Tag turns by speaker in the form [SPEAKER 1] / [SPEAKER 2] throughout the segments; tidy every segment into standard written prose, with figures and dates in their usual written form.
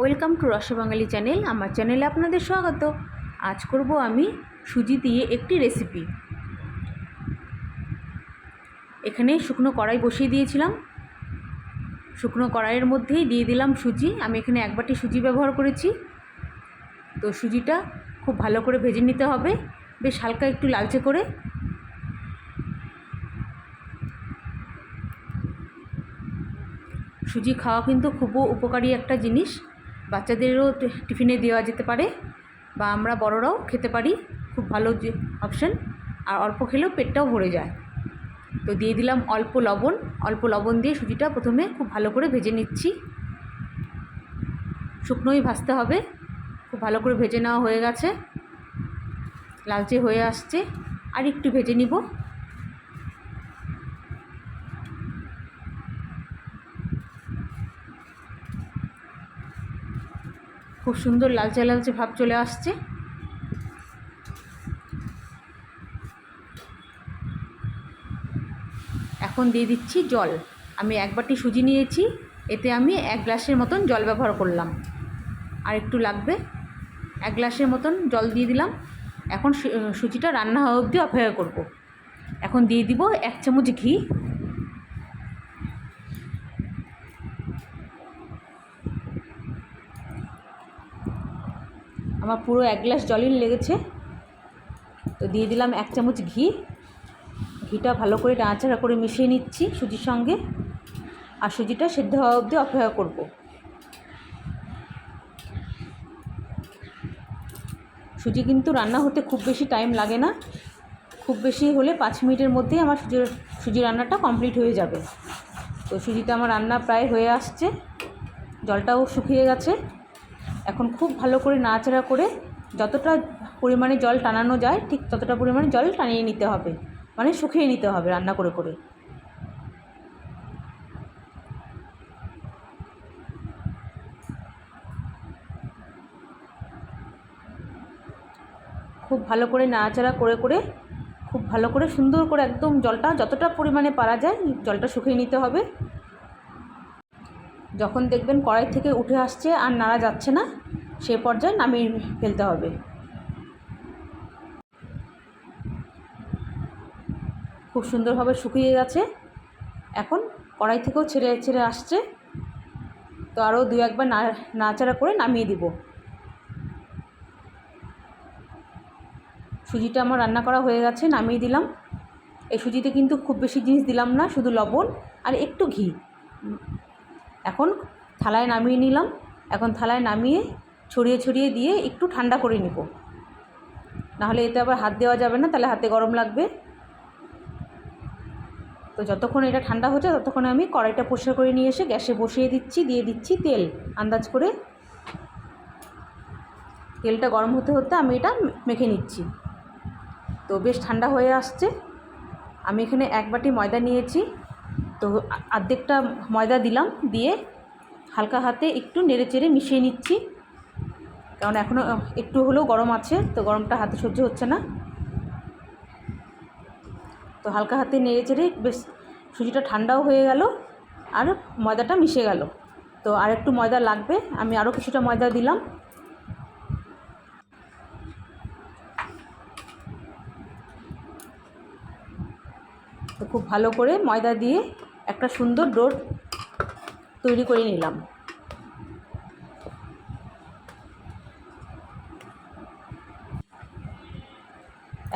[SPEAKER 1] Welcome to রসবাঙালি channel. আমার চ্যানেলে আপনাদের স্বাগত। আজ করব আমি সুজি দিয়ে একটি রেসিপি। এখানে শুকনো কড়াই বসিয়ে দিয়েছিলাম। শুকনো কড়াইয়ের মধ্যেই দিয়ে দিলাম সুজি। আমি এখানে 1 বাটি সুজি ব্যবহার করেছি। তো সুজিটা খুব ভালো করে ভেজে নিতে হবে, বেশ হালকা একটু লালচে করে। সুজি খাওয়া কিন্তু খুব উপকারী একটা জিনিস। বাচ্চাদেরও টিফিনে দেওয়া যেতে পারে বা আমরা বড়রাও খেতে পারি। খুব ভালো যে অপশান, আর অল্প খেলেও পেটটাও ভরে যায়। তো দিয়ে দিলাম অল্প লবণ। অল্প লবণ দিয়ে সুজিটা প্রথমে খুব ভালো করে ভেজে নিচ্ছি। শুকনোই ভাজতে হবে। খুব ভালো করে ভেজে নেওয়া হয়ে গেছে, লালচে হয়ে আসছে, আর একটু ভেজে নিব। খুব সুন্দর লালচে লালচে ভাব চলে আসছে। এখন দিয়ে দিচ্ছি জল। আমি 1 বাটি সুজি নিয়েছি, এতে আমি 1 গ্লাসের মতন জল ব্যবহার করলাম। আর একটু লাগবে। 1 গ্লাসের মতন জল দিয়ে দিলাম। এখন সুজিটা রান্না হওয়া অবধি অপেক্ষা করব। এখন দিয়ে দিব 1 চামচ ঘি। আমার পুরো 1 গ্লাস জলই লেগেছে। তো দিয়ে দিলাম 1 চামচ ঘি। ঘিটা ভালো করে নাড়াচাড়া করে মিশিয়ে নিচ্ছি সুজির সঙ্গে। আর সুজিটা সেদ্ধ হওয়া অবধি অপেক্ষা করব। সুজি কিন্তু রান্না হতে খুব বেশি টাইম লাগে না। খুব বেশি হলে 5 মিনিটের মধ্যেই আমার সুজি রান্নাটা কমপ্লিট হয়ে যাবে। তো সুজিটা আমার রান্না প্রায় হয়ে আসছে, জলটাও শুকিয়ে গেছে। এখন খুব ভালো করে নাড়াচাড়া করে যতটা পরিমাণে জল টানানো যায় ঠিক ততটা পরিমাণে জল টানিয়ে নিতে হবে, মানে শুকিয়ে নিতে হবে রান্না করে করে। খুব ভালো করে নাড়াচাড়া করে করে খুব ভালো করে সুন্দর করে একদম জলটা যতটা পরিমাণে পারা যায় জলটা শুকিয়ে নিতে হবে। যখন দেখবেন কড়াই থেকে উঠে আসছে আর নাড়া যাচ্ছে না, সে পর্যায়ে নামিয়ে ফেলতে হবে। খুব সুন্দরভাবে শুকিয়ে গেছে। এখন কড়াই থেকেও ছেড়ে ছেড়ে আসছে। তো আরও 2-1 বার নাড়াচাড়া করে নামিয়ে দিব। সুজিটা আমার রান্না করা হয়ে গেছে, নামিয়ে দিলাম। এই সুজিতে কিন্তু খুব বেশি জিনিস দিলাম না, শুধু লবণ আর একটু ঘি। এখন থালায় নামিয়ে নিলাম। এখন থালায় নামিয়ে ছড়িয়ে ছড়িয়ে দিয়ে একটু ঠান্ডা করে নিব, নাহলে এতে আবার হাত দেওয়া যাবে না, তাহলে হাতে গরম লাগবে। তো যতক্ষণ এটা ঠান্ডা হচ্ছে ততক্ষণে আমি কড়াইটা পরিষ্কার করে নিয়ে এসে গ্যাসে বসিয়ে দিচ্ছি। দিয়ে দিচ্ছি তেল আন্দাজ করে। তেলটা গরম হতে হতে আমি এটা মেখে নিচ্ছি। তো বেশ ঠান্ডা হয়ে আসছে। আমি এখানে 1 বাটি ময়দা নিয়েছি। তো অর্ধেকটা ময়দা দিলাম, দিয়ে হালকা হাতে একটু নেড়ে চেড়ে মিশিয়ে নিচ্ছি, কারণ এখনও একটু হলেও গরম আছে, তো গরমটা হাতে সহ্য হচ্ছে না। তো হালকা হাতে নেড়ে চেড়ে বেশ সুজিটা ঠান্ডাও হয়ে গেল আর ময়দাটা মিশে গেল। তো আর একটু ময়দা লাগবে, আমি আরও কিছুটা ময়দা দিলাম। তো খুব ভালো করে ময়দা দিয়ে একটা সুন্দর ডো তৈরি করে নিলাম।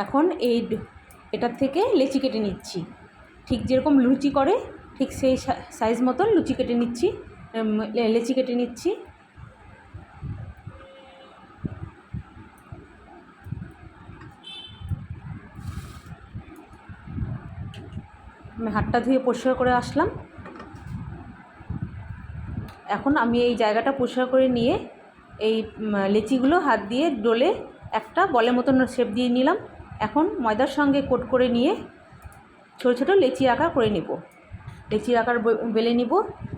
[SPEAKER 1] এখন এটার থেকে লেচি কেটে নিচ্ছি। ঠিক যেরকম লুচি করে ঠিক সেই সাইজ মতন লুচি কেটে নিচ্ছি, লেচি কেটে নিচ্ছি। আমি হাতটা ধুয়ে পরিষ্কার করে আসলাম। এখন আমি এই জায়গাটা পরিষ্কার করে নিয়ে এই লেচিগুলো হাত দিয়ে ডলে একটা বলের মতন শেপ দিয়ে নিলাম। এখন ময়দার সঙ্গে কোট করে নিয়ে ছোটো ছোটো লেচি আকার করে নেব। লেচি আকার বেলে নিব।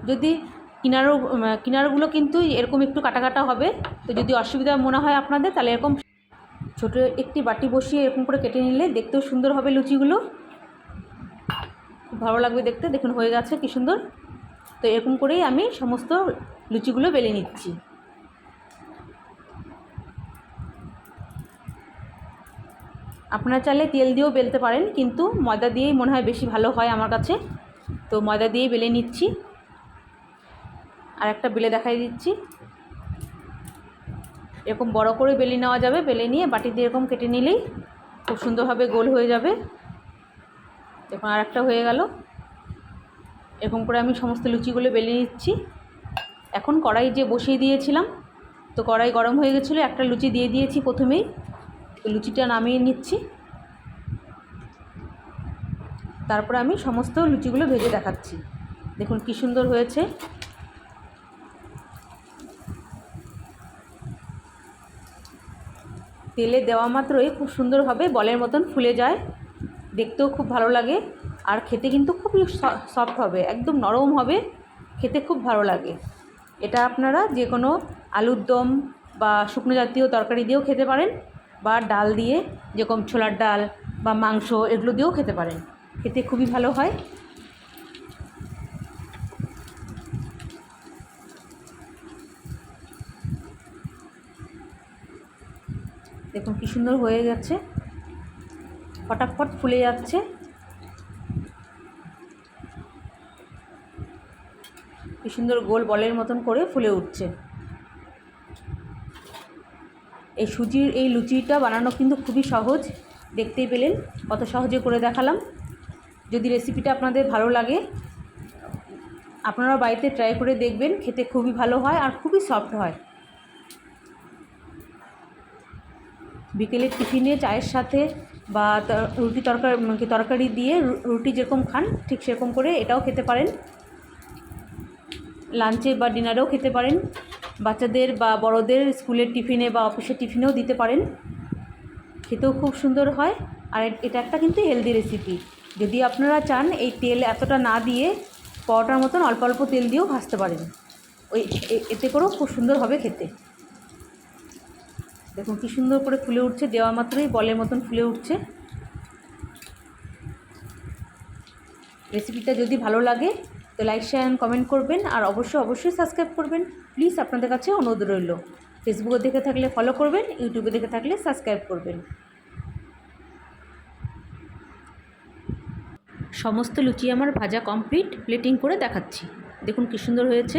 [SPEAKER 1] যদি কিনারগুলো কিন্তু এরকম একটু কাটা কাটা হবে, তো যদি অসুবিধা মনে হয় আপনাদের, তাহলে এরকম ছোটো একটি বাটি বসিয়ে এরকম করে কেটে নিলে দেখতেও সুন্দর হবে লুচিগুলো, খুব ভালো লাগবে দেখতে। দেখুন হয়ে গেছে কি সুন্দর। তো এরকম করেই আমি সমস্ত লুচিগুলো বেলে নিচ্ছি। আপনারা চাইলে তেল দিয়েও বেলতে পারেন, কিন্তু ময়দা দিয়েই মনে হয় বেশি ভালো হয় আমার কাছে। তো ময়দা দিয়েই বেলে নিচ্ছি। আর একটা বেলে দেখাই দিচ্ছি। এরকম বড় করে বেলে নেওয়া যাবে, বেলে নিয়ে বাটি দিয়ে এরকম কেটে নিলেই খুব সুন্দরভাবে গোল হয়ে যাবে। দেখুন আর একটা হয়ে গেল। এরকম করে আমি সমস্ত লুচিগুলো বেলে নিচ্ছি। এখন কড়াই যে বসিয়ে দিয়েছিলাম, তো কড়াই গরম হয়ে গেছিলো, একটা লুচি দিয়ে দিয়েছি প্রথমেই। তো লুচিটা নামিয়ে নিচ্ছি। তারপরে আমি সমস্ত লুচিগুলো ভেজে দেখাচ্ছি। দেখুন কি সুন্দর হয়েছে। তেলে দেওয়া মাত্রই খুব সুন্দরভাবে বলের মতন ফুলে যায়, দেখতেও খুব ভালো লাগে। আর খেতে কিন্তু খুবই সফট হবে, একদম নরম হবে, খেতে খুব ভালো লাগে। এটা আপনারা যে কোনো আলুর দম বা শুকনো জাতীয় তরকারি দিয়েও খেতে পারেন, বা ডাল দিয়ে, যেরকম ছোলার ডাল বা মাংস, এগুলো দিয়েও খেতে পারেন, খেতে খুবই ভালো হয়। দেখুন কি সুন্দর হয়ে যাচ্ছে, ফটাফট ফুলে যাচ্ছে। কি সুন্দর গোল বলের মতন করে ফুলে উঠছে। এই সুজির এই লুচিটা বানানো কিন্তু খুবই সহজ, দেখতেই পেলেন কত সহজে করে দেখালাম। যদি রেসিপিটা আপনাদের ভালো লাগে, আপনারা বাড়িতে ট্রাই করে দেখবেন, খেতে খুবই ভালো হয় আর খুবই সফট হয়। বিকেলের টিফিনে চায়ের সাথে বা রুটি তরকারি দিয়ে রুটি যেরকম খান ঠিক সেরকম করে এটাও খেতে পারেন। লাঞ্চে বা ডিনারেও খেতে পারেন, বাচ্চাদের বা বড়দের স্কুলের টিফিনে বা অফিসের টিফিনেও দিতে পারেন, খেতেও খুব সুন্দর হয়। আর এটা একটা কিন্তু হেলদি রেসিপি। যদি আপনারা চান এই তেল এতটা না দিয়ে পরোটার মতন অল্প অল্প তেল দিয়েও ভাজতে পারেন, এতে করেও খুব সুন্দর হবে খেতে। দেখুন কী সুন্দর করে ফুলে উঠছে, দেওয়া মাত্রই বলের মতন ফুলে উঠছে। রেসিপিটা যদি ভালো লাগে তো লাইক শেয়ার অ্যান্ড কমেন্ট করবেন, আর অবশ্যই সাবস্ক্রাইব করবেন। প্লিজ আপনাদের কাছে অনুরোধ রইল। ফেসবুকে দেখে থাকলে ফলো করবেন, ইউটিউবে দেখে থাকলে সাবস্ক্রাইব করবেন। সমস্ত লুচি আমার ভাজা কমপ্লিট, প্লেটিং করে দেখাচ্ছি। দেখুন কী সুন্দর হয়েছে।